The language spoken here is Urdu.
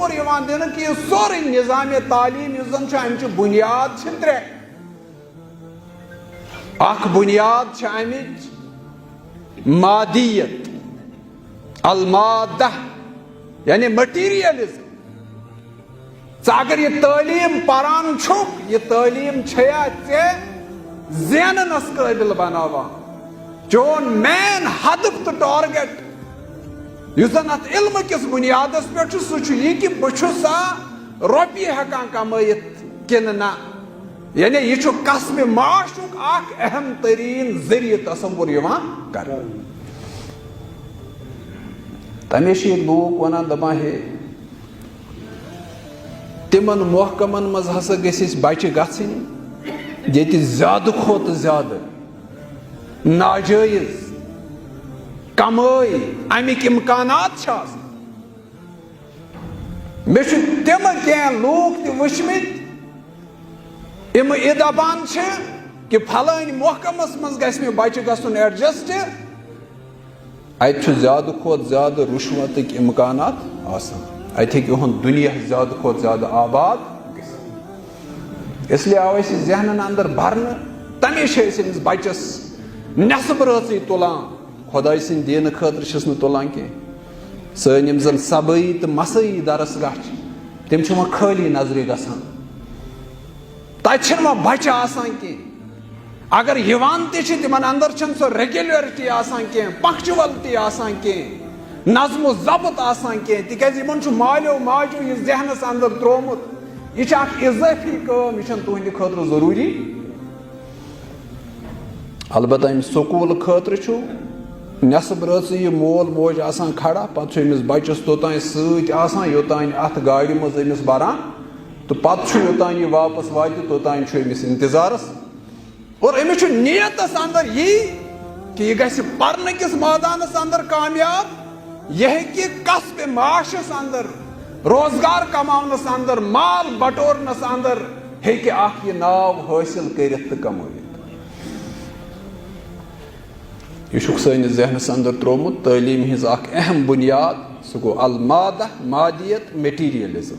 تصور یوان دینہٕ کہ یہ سورُے نظام تعلیٖم یُس زن چھُ امچہِ بُنیاد چھِ ترٛےٚ. اکھ بُنیاد چھِ امِچ مادیت المادہ یعنی مٹیریلزم. ژٕ اگر یہ تعلیٖم پران چھُکھ یہ تعلیٖم چھیا ژےٚ زیننس قٲبل بناوان. چون مین ہدف تہٕ ٹارگیٹ یُس زن اتھ علم کِس بُنیادس پٮ۪ٹھ چھُ سُہ چھُ یہِ کہِ بہٕ چھُسا رۄپیہِ ہٮ۪کان کمٲیِتھ کِنہٕ نہ. یعنی یہ چھُ کسبِ معاشُک اکھ اہم تریٖن ذٔریعہٕ تصور یِوان کرنہٕ. تمے چھِ ییٚتہِ لوٗکھ ونان دپان ہے تِمن محکمن منٛز ہسا گٔژھۍ أسۍ بچہِ گژھٕنۍ ییٚتہِ زیادٕ کھۄتہٕ زیادٕ ناجٲیز کمٲے امِکۍ امکانات چھِ آسان. مےٚ چھُ تِمہٕ کینٛہہ لوٗکھ تہِ وٕچھمٕتۍ یِم یہِ دپان چھِ کہ پھلٲنۍ محکمس منٛز گژھِ مےٚ بچہِ گژھُن ایڈجسٹ. اتہِ چھُ زیادٕ کھۄتہٕ زیادٕ رُشوتٕکۍ امکانات آسان. اتہِ ہیٚکہِ یِہُنٛد دُنیا زیادٕ کھۄتہٕ زیادٕ آباد گٔژھِتھ. اس لیے آو اسہِ ذہنن اندر برنہٕ تمے چھِ أسۍ أمِس بچس نٮ۪صب رٲژٕے تُلان. خۄداے سٕنٛدِ دیٖنہٕ خٲطرٕ چھِس نہٕ تُلان کینٛہہ. سٲنۍ یِم زن صبٲیی تہٕ مسٲیی درس گاہ چھِ تِم چھِ وۄنۍ خٲلی نظرِ گژھان. تتہِ چھِنہٕ وۄنۍ بچہِ آسان کینٛہہ. اگر یِوان تہِ چھِ تِمن اندر چھنہٕ سۄ ریگیولرٹی آسان کینٛہہ پنکچوَلٹی آسان کینٛہہ نظم و ضبط آسان کینٛہہ. تِکیازِ یِمن چھُ مالیو ماجیو یہِ ذہنس اندر تروومُت یہِ چھِ اکھ اضٲفی کٲم یہِ چھنہٕ تُہنٛدِ خٲطرٕ ضروٗری. البتہ أمۍ سکوٗل خٲطرٕ چھُ نٮ۪صب رٲژٕے یہِ مول موج آسان کھڑا. پتہٕ چھُ أمِس بچس توٚتانۍ سۭتۍ آسان یوٚتانۍ اتھ گاڑِ منٛز أمِس بران تہٕ پتہٕ چھُ یوٚتانۍ یہِ واپس واتہِ توٚتانۍ چھُ أمِس انتظارس. اور أمِس چھُ نیتس اندر یی کہ یہِ گژھِ پرنہٕ کِس مٲدانس اندر کامیاب. یہِ ہیٚکہِ کسبِ معاشس اندر روزگار کماونس اندر مال بٹورنس اندر ہیٚکہِ اکھ یہِ ناو حٲصِل کٔرِتھ تہٕ کمٲیِتھ. یہ چھُکھ سٲنِس ذہنس اندر تروومُت تعلیٖم ہٕنٛز اکھ اہم بُنیاد. سُہ گوٚو المادہ مادیت میٹیریلزم.